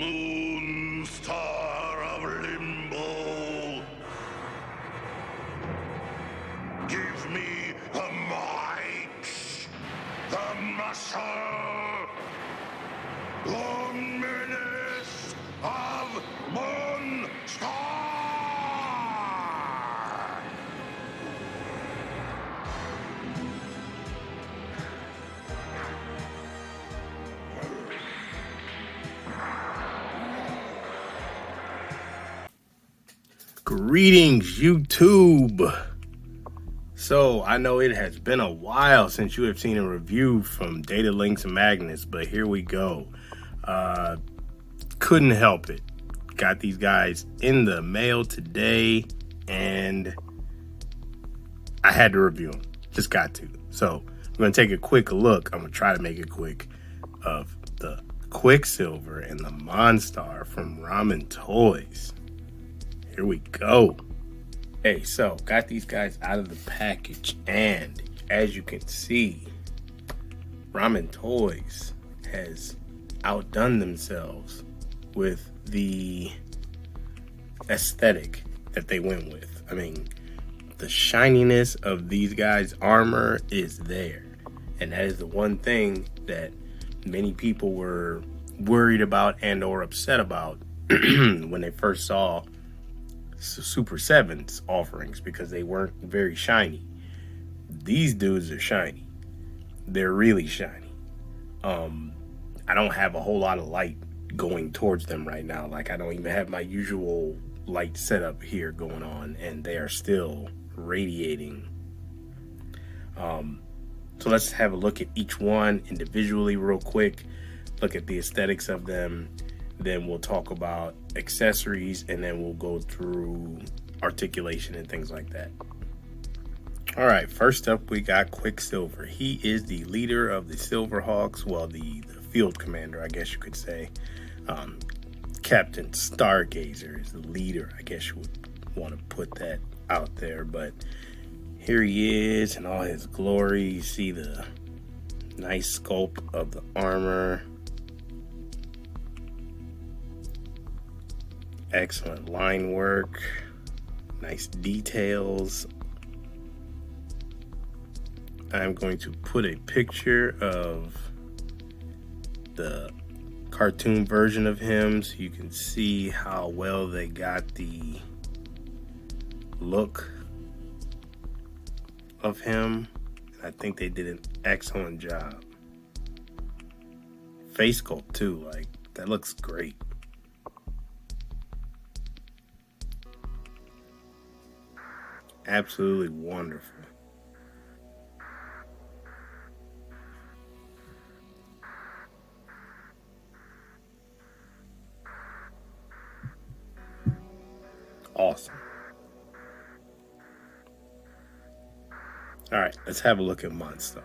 Mon-star of limbo. Give me the might, the muscle, the menace of Mon-star. Greetings, YouTube. So I know it has been a while since you have seen a review from Data Links and Magnus, but here we go. Couldn't help it. Got these guys in the mail today, and I had to review them. Just got to. So we're gonna take a quick look. I'm gonna try to make it quick of the Quicksilver and the Mon-star from Ramen Toys. Here we go. Hey, so got these guys out of the package, and as you can see, Ramen Toys has outdone themselves with the aesthetic that they went with. I mean, the shininess of these guys' armor is there, and that is the one thing that many people were worried about and or upset about when they first saw Super 7's offerings, because they weren't very shiny. These dudes are shiny. They're really shiny. I don't have a whole lot of light going towards them right now. Like, I don't even have my usual light setup here going on, and they are still radiating. So let's have a look at each one individually real quick. Look at the aesthetics of them. Then we'll talk about accessories, and then we'll go through articulation and things like that. All right, first up we got Quicksilver. He is the leader of the Silverhawks, well, the field commander, I guess you could say. Captain Stargazer is the leader, I guess you would want to put that out there. But here he is in all his glory. You see the nice sculpt of the armor. Excellent line work, nice details. I'm going to put a picture of the cartoon version of him so you can see how well they got the look of him. I think they did an excellent job. Face sculpt too, like, that looks great. Absolutely wonderful. Awesome. All right, let's have a look at Mon-star.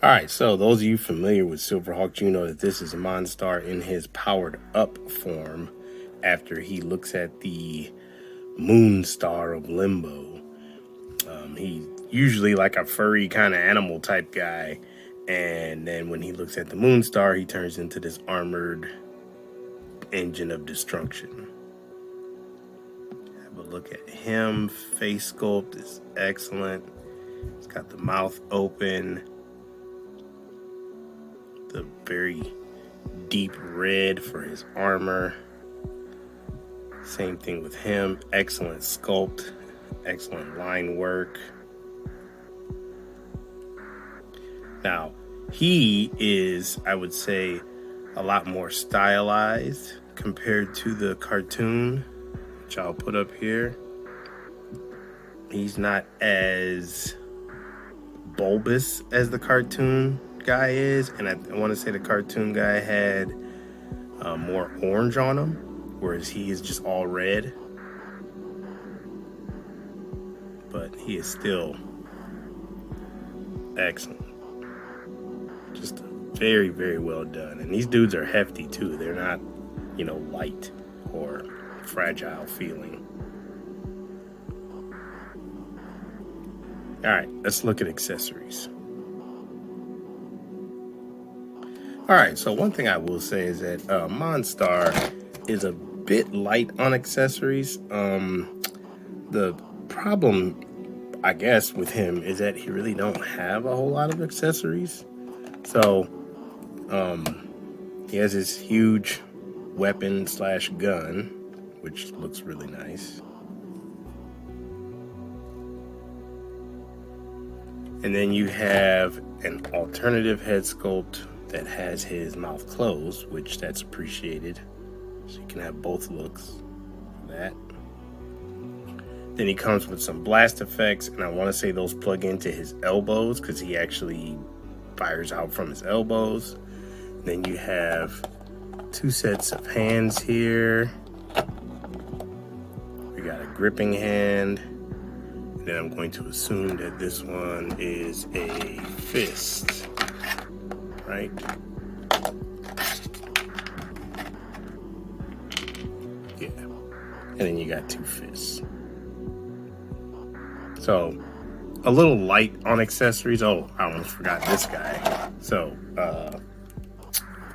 All right, so those of you familiar with Silverhawks, you know that this is Mon-star in his powered up form after he looks at the Mon-star of limbo. He's usually like a furry kind of animal type guy, and then when he looks at the Mon-star, he turns into this armored engine of destruction. Have a look at him. Face sculpt is excellent. He's got the mouth open, the very deep red for his armor. Same thing with him. Excellent sculpt, excellent line work. Now, he is, I would say, a lot more stylized compared to the cartoon, which I'll put up here. He's not as bulbous as the cartoon guy is, and I want to say the cartoon guy had more orange on him, whereas he is just all red. But he is still excellent. Just very, very well done. And these dudes are hefty too. They're not, light or fragile feeling. All right, let's look at accessories. All right, so one thing I will say is that Mon-star is a bit light on accessories. The problem, I guess, with him is that he really don't have a whole lot of accessories. So he has this huge weapon slash gun, which looks really nice. And then you have an alternative head sculpt that has his mouth closed, which that's appreciated. So you can have both looks for that. Then he comes with some blast effects, and I want to say those plug into his elbows because he actually fires out from his elbows. Then you have 2 sets of hands here. We got a gripping hand. And then I'm going to assume that this one is a fist. Right? Yeah. And then you got 2 fists. So, a little light on accessories. Oh, I almost forgot this guy. So,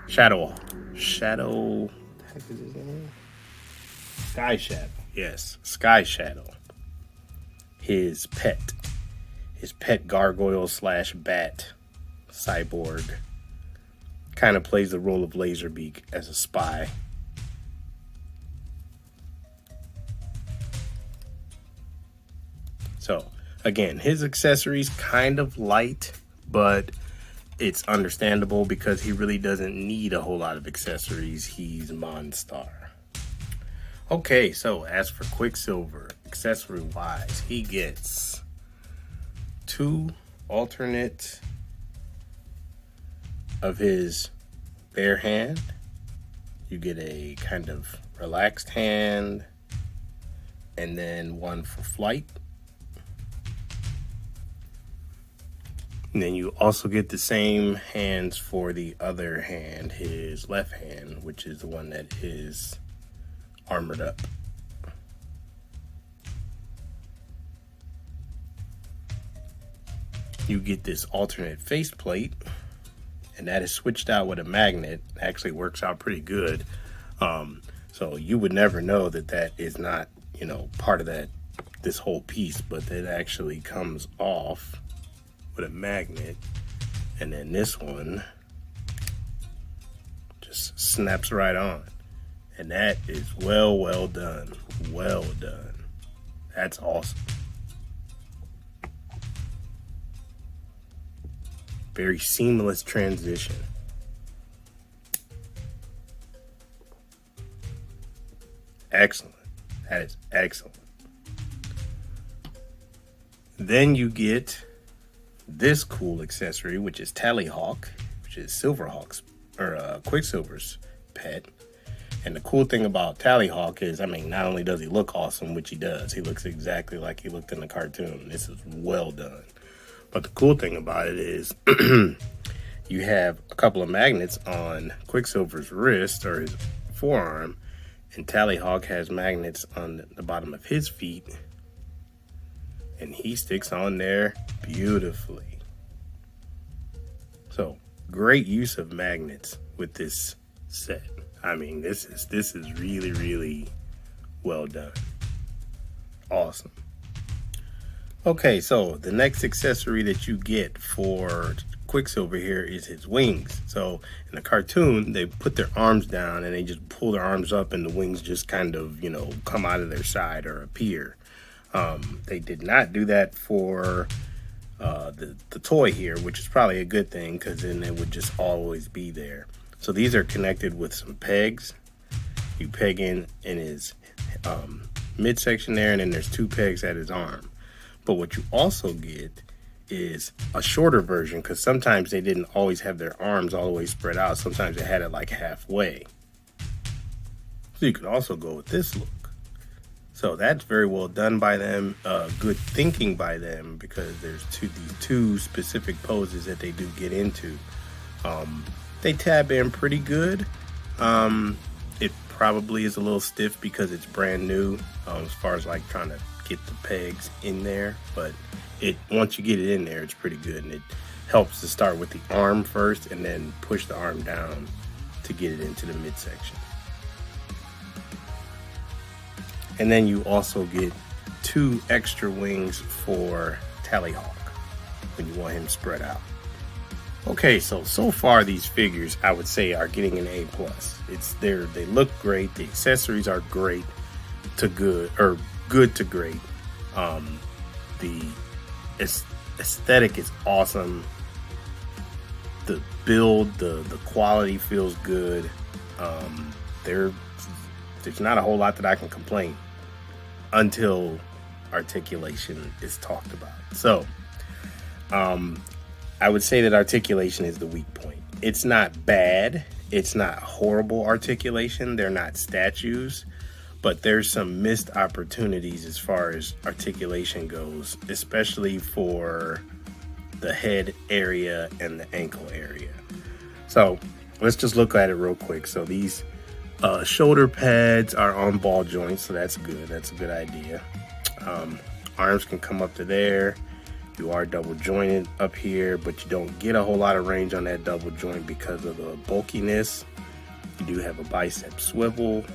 Shadow, what the heck is his name? Sky Shadow. Yes, Sky Shadow. His pet gargoyle slash bat cyborg. Kind of plays the role of Laserbeak as a spy. So, again, his accessories kind of light, but it's understandable because he really doesn't need a whole lot of accessories. He's Mon-star. Okay, so as for Quicksilver, accessory-wise, he gets 2 alternate of his bare hand. You get a kind of relaxed hand, and then one for flight. And then you also get the same hands for the other hand, his left hand, which is the one that is armored up. You get this alternate faceplate, and that is switched out with a magnet. It actually works out pretty good. So you would never know that that is not, part of this whole piece, but that actually comes off with a magnet. And then this one just snaps right on. And that is well done. Well done. That's awesome. Very seamless transition. Excellent. That is excellent. Then you get this cool accessory, which is Tallyhawk, which is Silverhawks, or Quicksilver's pet. And the cool thing about Tallyhawk is, not only does he look awesome, which he does, he looks exactly like he looked in the cartoon. This is well done. But the cool thing about it is you have a couple of magnets on Quicksilver's wrist or his forearm, and Tallyhawk has magnets on the bottom of his feet, and he sticks on there beautifully. So, great use of magnets with this set. This is really well done. Awesome. Okay, so the next accessory that you get for Quicksilver here is his wings. So in the cartoon, they put their arms down and they just pull their arms up and the wings just kind of, come out of their side or appear. They did not do that for the toy here, which is probably a good thing because then they would just always be there. So these are connected with some pegs. You peg in his midsection there, and then there's 2 pegs at his arm. But what you also get is a shorter version, because sometimes they didn't always have their arms all the way spread out. Sometimes they had it like halfway. So you could also go with this look. So that's very well done by them. Good thinking by them, because there's these 2 specific poses that they do get into. They tab in pretty good. It probably is a little stiff because it's brand new, as far as like trying to get the pegs in there, but once you get it in there, it's pretty good, and it helps to start with the arm first and then push the arm down to get it into the midsection. And then you also get 2 extra wings for Tallyhawk when you want him spread out. Okay, so far these figures I would say are getting an A+. They look great. The accessories are great to good, or good to great. The aesthetic is awesome. The build, the quality feels good. There's not a whole lot that I can complain until articulation is talked about. So, I would say that articulation is the weak point. It's not bad. It's not horrible articulation. They're not statues, but there's some missed opportunities as far as articulation goes, especially for the head area and the ankle area. So let's just look at it real quick. So these shoulder pads are on ball joints, so that's good. That's a good idea. Arms can come up to there. You are double jointed up here, but you don't get a whole lot of range on that double joint because of the bulkiness. You do have a bicep swivel,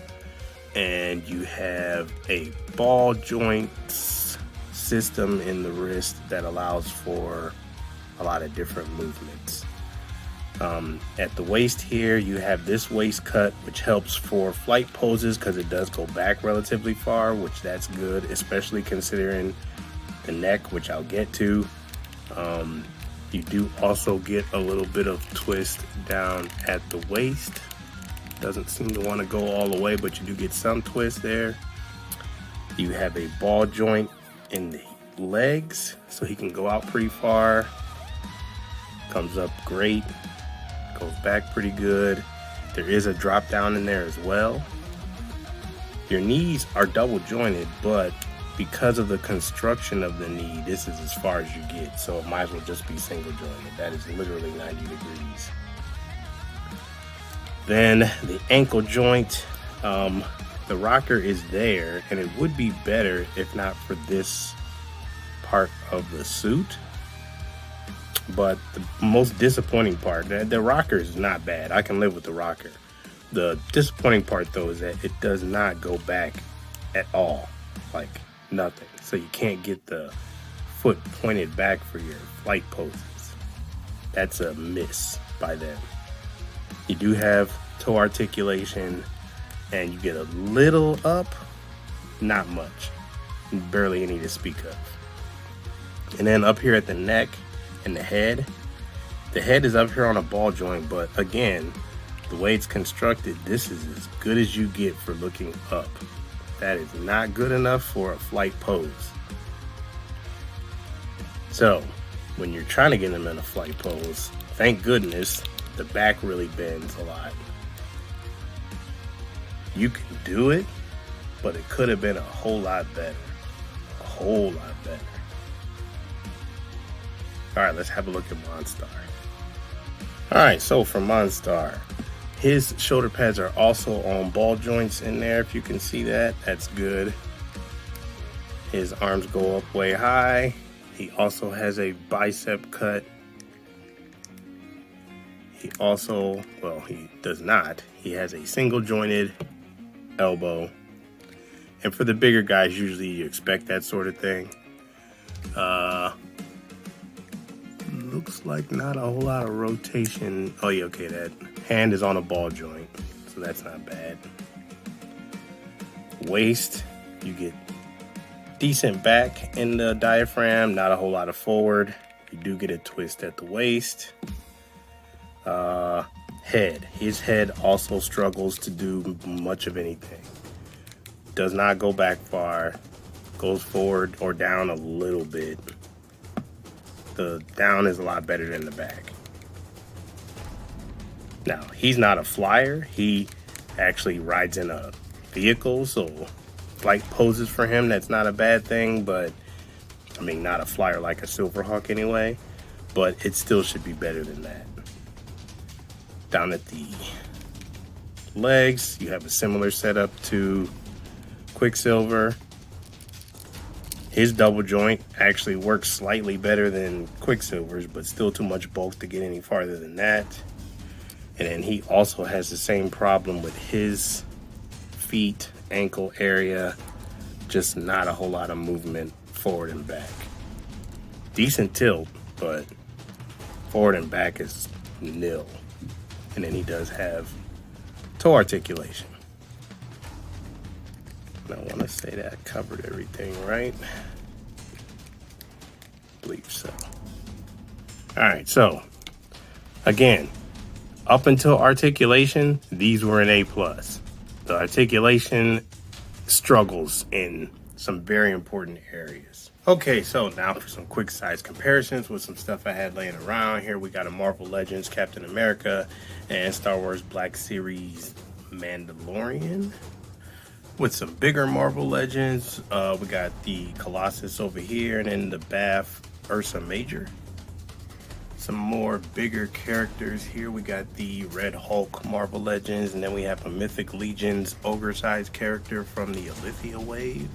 and you have a ball joint system in the wrist that allows for a lot of different movements. At the waist here, you have this waist cut, which helps for flight poses because it does go back relatively far, which that's good, especially considering the neck, which I'll get to. You do also get a little bit of twist down at the waist. Doesn't seem to want to go all the way, but you do get some twist there. You have a ball joint in the legs, so he can go out pretty far. Comes up great. Goes back pretty good. There is a drop down in there as well. Your knees are double jointed, but because of the construction of the knee, this is as far as you get, so it might as well just be single jointed. That is literally 90 degrees. Then the ankle joint, the rocker is there, and it would be better if not for this part of the suit. But the most disappointing part, the rocker is not bad. I can live with the rocker. The disappointing part, though, is that it does not go back at all. Like, nothing. So you can't get the foot pointed back for your flight poses. That's a miss by them. You do have toe articulation, and you get a little up, not much. Barely any to speak of. And then up here at the neck and the head is up here on a ball joint, but again, the way it's constructed, this is as good as you get for looking up. That is not good enough for a flight pose. So, when you're trying to get them in a flight pose, thank goodness the back really bends a lot. You can do it, but it could have been a whole lot better. A whole lot better. Alright, let's have a look at Mon-star. Alright, so for Mon-star, his shoulder pads are also on ball joints in there, if you can see that. That's good. His arms go up way high. He also has a bicep cut. He also, well, he does not. He has a single jointed elbow. And for the bigger guys, usually you expect that sort of thing. Looks like not a whole lot of rotation. Oh yeah, okay, that hand is on a ball joint, so that's not bad. Waist, you get decent back in the diaphragm, not a whole lot of forward. You do get a twist at the waist. Head, his head also struggles to do much of anything. Does not go back far, goes forward or down a little bit. The down is a lot better than the back. Now, he's not a flyer. He actually rides in a vehicle, so flight poses for him, that's not a bad thing, but I mean, not a flyer like a Silverhawk anyway, but it still should be better than that. Down at the legs, you have a similar setup to Quicksilver. His double joint actually works slightly better than Quicksilver's, but still too much bulk to get any farther than that. And then he also has the same problem with his feet, ankle area, just not a whole lot of movement forward and back. Decent tilt, but forward and back is nil. And then he does have toe articulation. And I want to say that I covered everything, right? I believe so. All right, so again, up until articulation, these were an A+. The articulation struggles in some very important areas. Okay, so now for some quick size comparisons with some stuff I had laying around. Here we got a Marvel Legends Captain America and Star Wars Black Series Mandalorian. With some bigger Marvel Legends, we got the Colossus over here, and then the Bath Ursa Major. Some more bigger characters here. We got the Red Hulk Marvel Legends, and then we have a Mythic Legions ogre-sized character from the Alithia wave.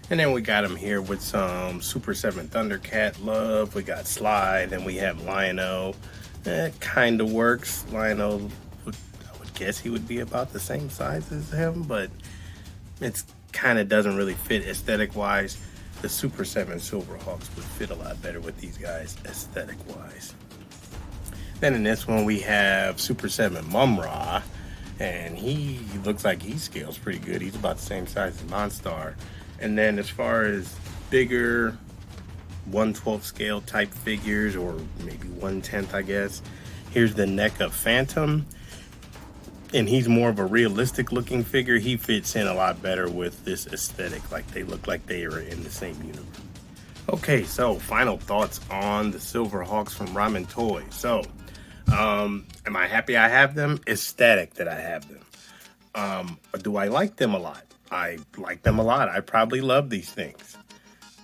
And then we got him here with some Super 7 Thundercat love. We got Slide, and we have Lion-O. That kind of works. Lion-O, I would guess he would be about the same size as him, but it's kind of doesn't really fit aesthetic-wise. The Super 7 Silverhawks would fit a lot better with these guys aesthetic-wise. Then in this one we have Super 7 Mum-Ra, and he looks like he scales pretty good. He's about the same size as Mon-star. And then as far as bigger 1/12 scale type figures, or maybe 1/10 I guess, here's the NECA Phantom. And he's more of a realistic looking figure. He fits in a lot better with this aesthetic. Like, they look like they are in the same universe. Okay, so final thoughts on the Silverhawks from Ramen Toys. So, am I happy I have them? Ecstatic that I have them. Do I like them a lot? I like them a lot. I probably love these things.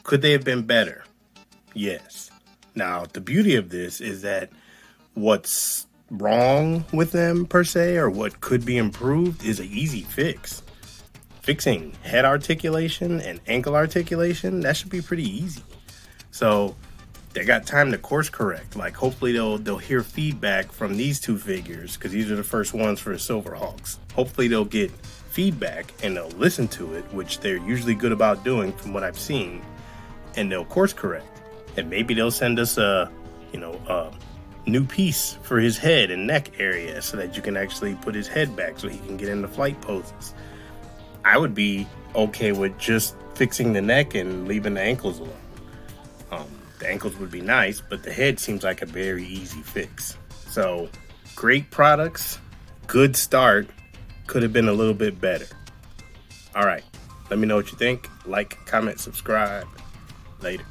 Could they have been better? Yes. Now, the beauty of this is that what's wrong with them per se, or what could be improved, is an easy fix. Fixing head articulation and ankle articulation, that should be pretty easy. So they got time to course correct. Like, hopefully they'll hear feedback from these two figures, because these are the first ones for the Silverhawks. Hopefully they'll get feedback and they'll listen to it, which they're usually good about doing from what I've seen, and they'll course correct. And maybe they'll send us a new piece for his head and neck area, so that you can actually put his head back so he can get into flight poses. I would be okay with just fixing the neck and leaving the ankles alone. The ankles would be nice, but the head seems like a very easy fix. So, great products, good start, could have been a little bit better. All right, let me know what you think. Like, comment, subscribe. Later.